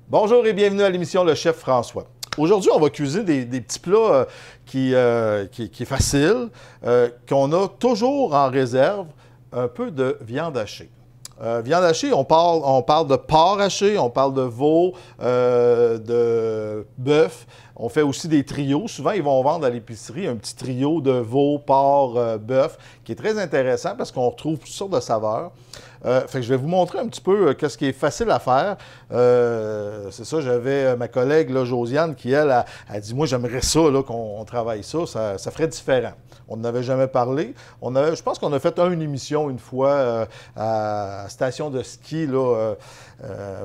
Bonjour et bienvenue à l'émission Le Chef François. Aujourd'hui, on va cuisiner des petits plats qui est facile, qu'on a toujours en réserve, un peu de viande hachée. Viande hachée, on parle de porc haché, on parle de veau, de bœuf. On fait aussi des trios. Souvent, ils vont vendre à l'épicerie un petit trio de veau, porc, bœuf, qui est très intéressant parce qu'on retrouve toutes sortes de saveurs. Fait que je vais vous montrer un petit peu qu'est-ce qui est facile à faire. C'est ça, j'avais ma collègue là, Josiane qui, elle, a dit « Moi, j'aimerais ça, qu'on travaille ça. Ça ferait différent. » On n'avait jamais parlé. Je pense qu'on a fait une émission une fois à station de ski, là,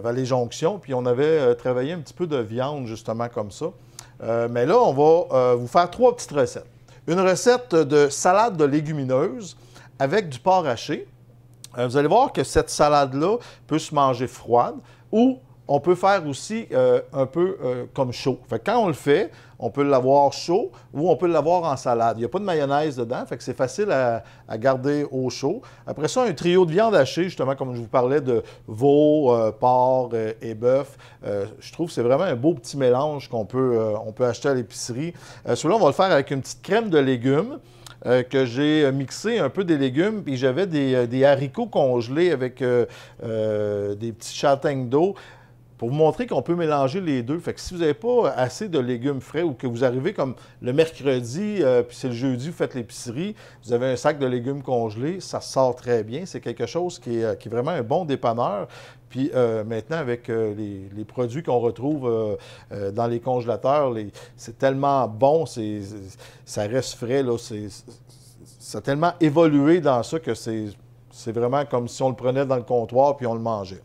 Vallée-Jonction, puis on avait travaillé un petit peu de viande, justement, comme ça. Mais là, on va vous faire 3 petites recettes. Une recette de salade de légumineuses avec du porc haché. Vous allez voir que cette salade-là peut se manger froide ou on peut faire aussi un peu comme chaud. Fait que quand on le fait, on peut l'avoir chaud ou on peut l'avoir en salade. Il n'y a pas de mayonnaise dedans, fait que c'est facile à garder au chaud. Après ça, un trio de viande hachée, justement, comme je vous parlais de veau, porc et bœuf. Je trouve que c'est vraiment un beau petit mélange on peut acheter à l'épicerie. Celui-là, on va le faire avec une petite crème de légumes. Que j'ai mixé un peu des légumes, puis j'avais des haricots congelés avec des petits châtaignes d'eau pour vous montrer qu'on peut mélanger les deux. Fait que si vous n'avez pas assez de légumes frais ou que vous arrivez comme le mercredi, puis c'est le jeudi, vous faites l'épicerie, vous avez un sac de légumes congelés, ça sort très bien. C'est quelque chose qui est vraiment un bon dépanneur. Puis maintenant, avec les produits qu'on retrouve dans les congélateurs, c'est tellement bon, ça reste frais, là, ça a tellement évolué dans ça que c'est vraiment comme si on le prenait dans le comptoir puis on le mangeait.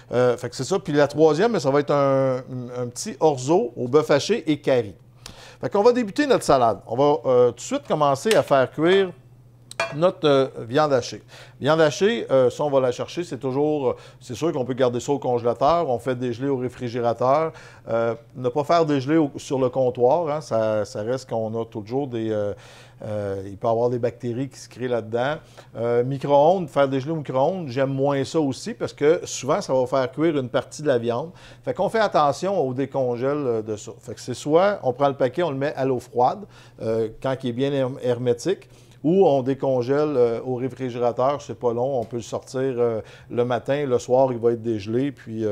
Fait que c'est ça. Puis la troisième, ça va être un petit orzo au bœuf haché et curry. Fait qu'on va débuter notre salade. On va tout de suite commencer à faire cuire notre viande hachée. Viande hachée, ça, on va la chercher. C'est sûr qu'on peut garder ça au congélateur. On fait dégeler au réfrigérateur. Ne pas faire dégeler sur le comptoir. Hein, ça reste qu'on a toujours il peut y avoir des bactéries qui se créent là-dedans. Micro-ondes, faire dégeler au micro-ondes, j'aime moins ça aussi parce que souvent, ça va faire cuire une partie de la viande. Fait qu'on fait attention au décongèle de ça. Fait que c'est soit on prend le paquet, on le met à l'eau froide quand il est bien hermétique, ou on décongèle au réfrigérateur, c'est pas long, on peut le sortir le matin, le soir, il va être dégelé, puis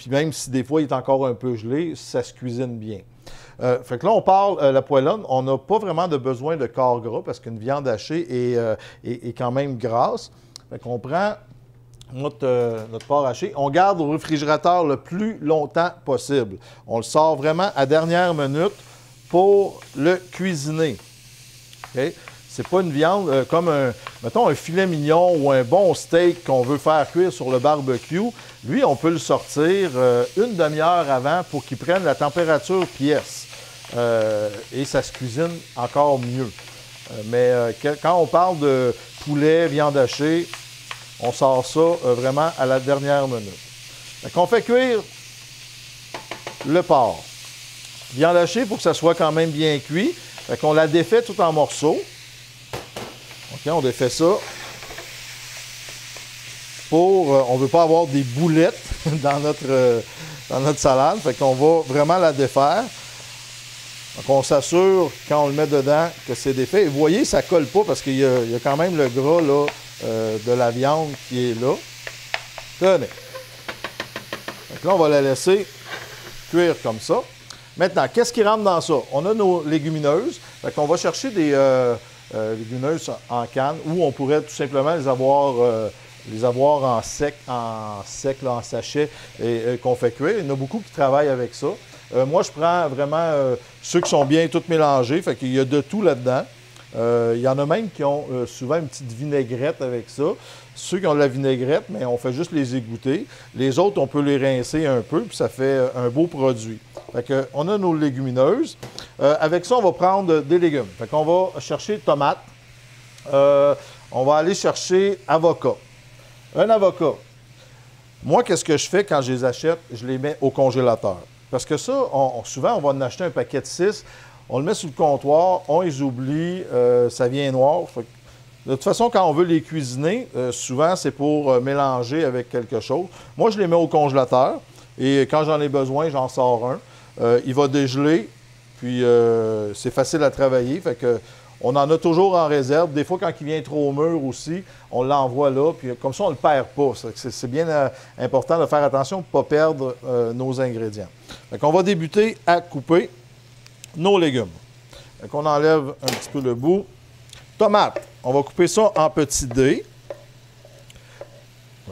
même si des fois il est encore un peu gelé, ça se cuisine bien. Fait que là, on parle la poêlonne, on n'a pas vraiment de besoin de corps gras parce qu'une viande hachée est quand même grasse. Fait qu'on prend notre porc haché, on garde au réfrigérateur le plus longtemps possible. On le sort vraiment à dernière minute pour le cuisiner. Okay? C'est pas une viande comme mettons, un filet mignon ou un bon steak qu'on veut faire cuire sur le barbecue. Lui, on peut le sortir une demi-heure avant pour qu'il prenne la température pièce. Et ça se cuisine encore mieux. Mais quand on parle de poulet, viande hachée, on sort ça vraiment à la dernière minute. Fait qu'on fait cuire le porc. Viande hachée, pour que ça soit quand même bien cuit. Fait qu'on la défait tout en morceaux. OK, on défait ça. On ne veut pas avoir des boulettes dans notre salade. Fait qu'on va vraiment la défaire. Donc, on s'assure, quand on le met dedans, que c'est défait. Et vous voyez, ça ne colle pas parce qu'il y a quand même le gras là, de la viande qui est là. Tenez. Donc là, on va la laisser cuire comme ça. Maintenant, qu'est-ce qui rentre dans ça? On a nos légumineuses. Fait qu'on va chercher des légumineuses en canne ou on pourrait tout simplement les avoir en sec, en sachet et qu'on fait cuire. Il y en a beaucoup qui travaillent avec ça. Moi, je prends vraiment ceux qui sont bien tous mélangés. Fait qu'il y a de tout là-dedans. Il y en a même qui ont souvent une petite vinaigrette avec ça. Ceux qui ont de la vinaigrette, mais on fait juste les égoutter. Les autres, on peut les rincer un peu, puis ça fait un beau produit. Fait que, on a nos légumineuses. Avec ça, on va prendre des légumes. Fait qu'on va chercher tomates. On va aller chercher avocat. Un avocat. Moi, qu'est-ce que je fais quand je les achète? Je les mets au congélateur. Parce que ça, souvent, on va en acheter un paquet de 6. On le met sur le comptoir, on les oublie, ça vient noir. Fait que, de toute façon, quand on veut les cuisiner, souvent, c'est pour mélanger avec quelque chose. Moi, je les mets au congélateur. Et quand j'en ai besoin, j'en sors un. Il va dégeler, puis c'est facile à travailler. Fait que on en a toujours en réserve. Des fois, quand il vient trop mûr aussi, on l'envoie là, puis comme ça, on ne le perd pas. C'est bien important de faire attention pour ne pas perdre nos ingrédients. Fait qu'on va débuter à couper nos légumes. Fait qu'on enlève un petit peu le bout. Tomate, on va couper ça en petits dés.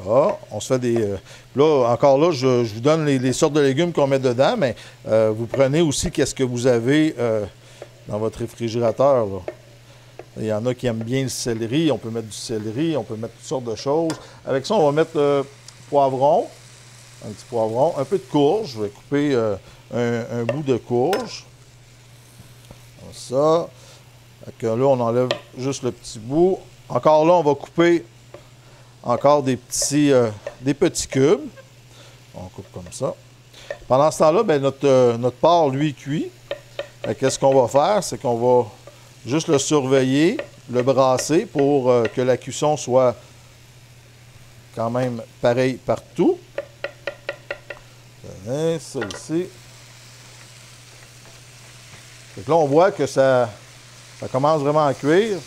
Là, on se fait des... là, encore là, je vous donne les sortes de légumes qu'on met dedans, mais vous prenez aussi qu'est-ce que vous avez dans votre réfrigérateur, là. Il y en a qui aiment bien le céleri. On peut mettre du céleri, on peut mettre toutes sortes de choses. Avec ça, on va mettre poivron, un petit poivron, un peu de courge. Je vais couper un bout de courge. Comme ça. Là, on enlève juste le petit bout. Encore là, on va couper encore des petits cubes. On coupe comme ça. Pendant ce temps-là, ben, notre porc, lui, cuit. Qu'est-ce qu'on va faire? C'est qu'on va juste le surveiller, le brasser pour que la cuisson soit quand même pareille partout. Tenez, ça ici. Fait que là, on voit que ça commence vraiment à cuire.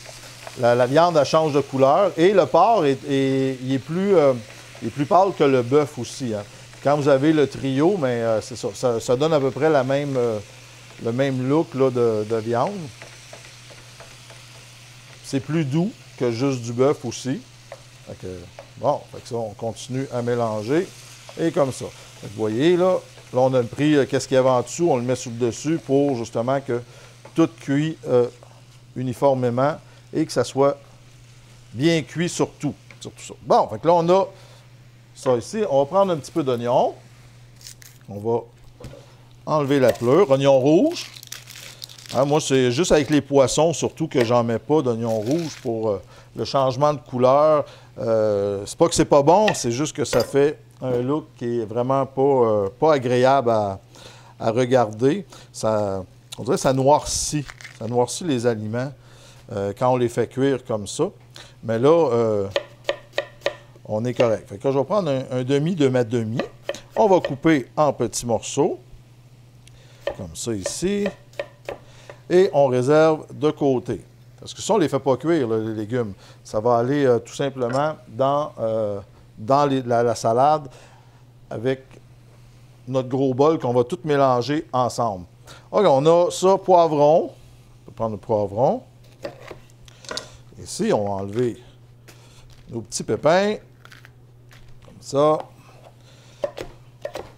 La viande, elle change de couleur. Et le porc, il est plus pâle que le bœuf aussi. Hein. Quand vous avez le trio, mais c'est ça donne à peu près le même look là, de viande. C'est plus doux que juste du bœuf aussi. Fait que, bon, fait que ça, on continue à mélanger. Et comme ça. Fait que vous voyez, là, on a pris qu'est-ce qu'il y avait en dessous, on le met sur le dessus pour justement que tout cuit uniformément et que ça soit bien cuit sur tout ça. Bon, fait que là, on a ça ici. On va prendre un petit peu d'oignon. On va enlever la pleure. Oignon rouge. Hein, moi, c'est juste avec les poissons, surtout, que j'en mets pas d'oignon rouge pour le changement de couleur. C'est pas que c'est pas bon, c'est juste que ça fait un look qui est vraiment pas agréable à regarder. On dirait que ça noircit. Ça noircit les aliments quand on les fait cuire comme ça. Mais là, on est correct. Fait que là, je vais prendre un demi de ma demi. On va couper en petits morceaux. Comme ça ici. Et on réserve de côté. Parce que ça, on ne les fait pas cuire, là, les légumes. Ça va aller tout simplement dans la salade avec notre gros bol qu'on va tout mélanger ensemble. OK, on a ça, poivron. On peut prendre le poivron. Ici, on va enlever nos petits pépins. Comme ça.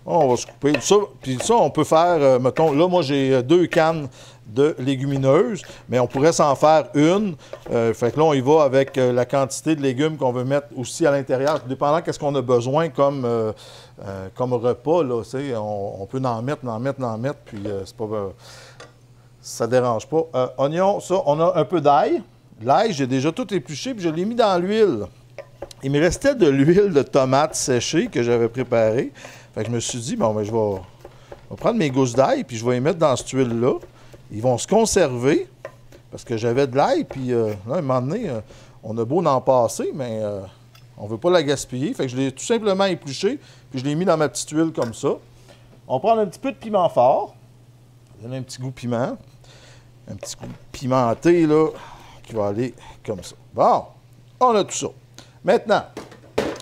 On va se couper. Ça, puis ça, on peut faire, mettons, là, moi, j'ai 2 cannes de légumineuses, mais on pourrait s'en faire une. Fait que là, on y va avec la quantité de légumes qu'on veut mettre aussi à l'intérieur. Dépendant de ce qu'on a besoin comme repas, là, on peut en mettre, puis c'est pas, ça ne dérange pas. Oignon, ça, on a un peu d'ail. L'ail, j'ai déjà tout épluché, puis je l'ai mis dans l'huile. Il me restait de l'huile de tomate séchée que j'avais préparée. Fait que je me suis dit, bon, ben, je vais prendre mes gousses d'ail, puis je vais les mettre dans cette huile-là. Ils vont se conserver, parce que j'avais de l'ail, puis là, à un moment donné, on a beau en passer, mais on ne veut pas la gaspiller. Fait que je l'ai tout simplement épluché, puis je l'ai mis dans ma petite huile comme ça. On prend un petit peu de piment fort. Ça donne un petit goût piment. Un petit goût pimenté, là, qui va aller comme ça. Bon, on a tout ça. Maintenant,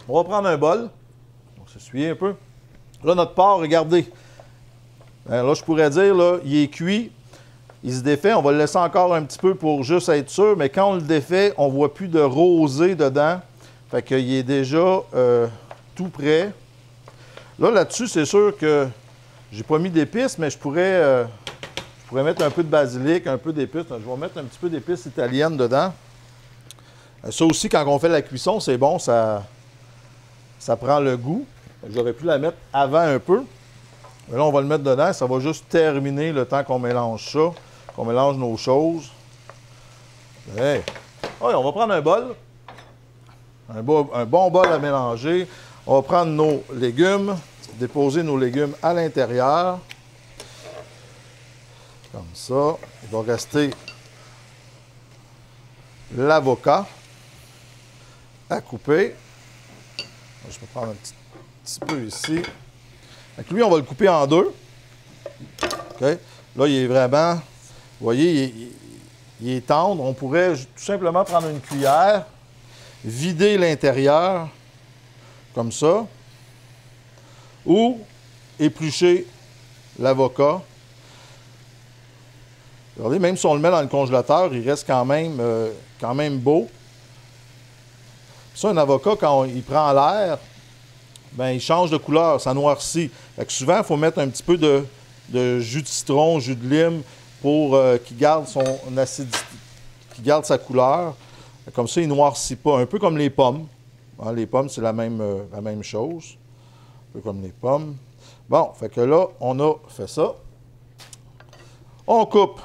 on va prendre un bol. On s'essuie un peu. Là, notre porc, regardez. Là, je pourrais dire, là, il est cuit. Il se défait. On va le laisser encore un petit peu pour juste être sûr. Mais quand on le défait, on ne voit plus de rosée dedans. Fait qu'il est déjà tout prêt. Là-dessus, c'est sûr que j'ai pas mis d'épices, mais je pourrais mettre un peu de basilic, un peu d'épices. Je vais mettre un petit peu d'épices italiennes dedans. Ça aussi, quand on fait la cuisson, c'est bon, ça prend le goût. J'aurais pu la mettre avant un peu. Mais là, on va le mettre dedans. Ça va juste terminer le temps qu'on mélange ça, qu'on mélange nos choses. Hey. Oui, on va prendre un bol. Un bon bol à mélanger. On va prendre nos légumes, déposer nos légumes à l'intérieur. Comme ça. Il va rester l'avocat à couper. Je vais prendre un petit peu ici. Fait que lui, on va le couper en deux. OK? Là, il est vraiment, vous voyez, il est tendre. On pourrait tout simplement prendre une cuillère, vider l'intérieur, comme ça, ou éplucher l'avocat. Regardez, même si on le met dans le congélateur, il reste quand même beau. Ça, un avocat, quand il prend l'air, ben, il change de couleur, ça noircit. Fait que souvent, il faut mettre un petit peu de jus de citron, jus de lime pour qu'il garde son acidité, qu'il garde sa couleur. Comme ça, il ne noircit pas. Un peu comme les pommes. Hein, les pommes, c'est la même chose. Un peu comme les pommes. Bon, fait que là, on a fait ça. On coupe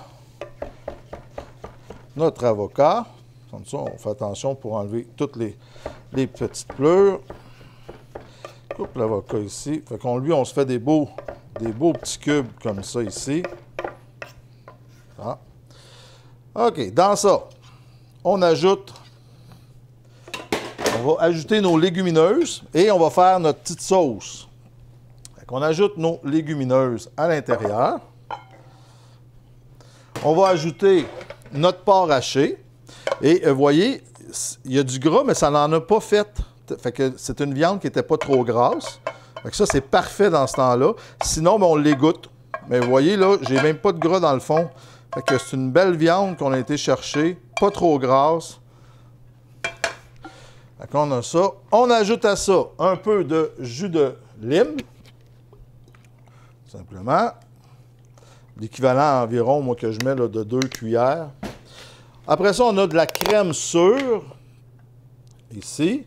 notre avocat. Comme ça, on fait attention pour enlever toutes les petites pleures. Coupe l'avocat ici. Fait qu'on lui, on se fait des beaux petits cubes comme ça ici. Ah. OK, dans ça, on va ajouter nos légumineuses et on va faire notre petite sauce. Fait qu'on ajoute nos légumineuses à l'intérieur. On va ajouter notre porc haché. Et vous voyez, il y a du gras, mais ça n'en a pas fait. Fait que c'est une viande qui n'était pas trop grasse. Fait que ça, c'est parfait dans ce temps-là. Sinon, ben, on l'égoutte. Mais vous voyez, là, j'ai même pas de gras dans le fond. Fait que c'est une belle viande qu'on a été chercher. Pas trop grasse. Fait qu'on a ça. On ajoute à ça un peu de jus de lime. Simplement. L'équivalent environ, moi, que je mets là, de 2 cuillères. Après ça, on a de la crème sûre. Ici.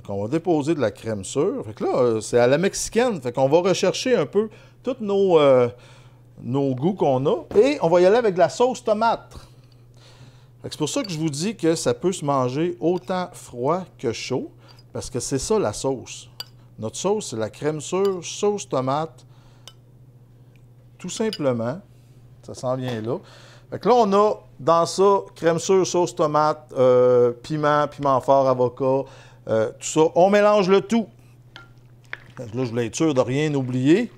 On va déposer de la crème sûre. Fait que là, c'est à la mexicaine. Fait qu'on va rechercher un peu tous nos goûts qu'on a. Et on va y aller avec de la sauce tomate. C'est pour ça que je vous dis que ça peut se manger autant froid que chaud. Parce que c'est ça la sauce. Notre sauce, c'est la crème sûre, sauce tomate. Tout simplement. Ça s'en vient là. Fait que là, on a dans ça crème sûre, sauce tomate, piment fort, avocat. Tout ça, on mélange le tout. Là, je voulais être sûr de rien oublier.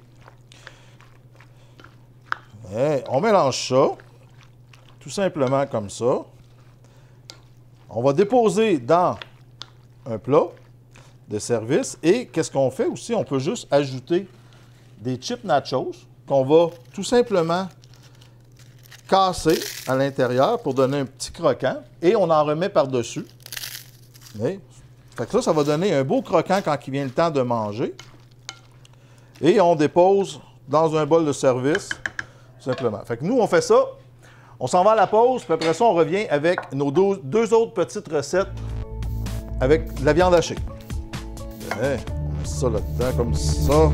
Et on mélange ça, tout simplement comme ça. On va déposer dans un plat de service. Et qu'est-ce qu'on fait aussi? On peut juste ajouter des chips nachos qu'on va tout simplement casser à l'intérieur pour donner un petit croquant. Et on en remet par-dessus. Fait que ça va donner un beau croquant quand il vient le temps de manger. Et on dépose dans un bol de service, simplement. Fait que nous, on fait ça. On s'en va à la pause, puis après ça, on revient avec nos deux autres petites recettes avec de la viande hachée. On met ça là-dedans, comme ça.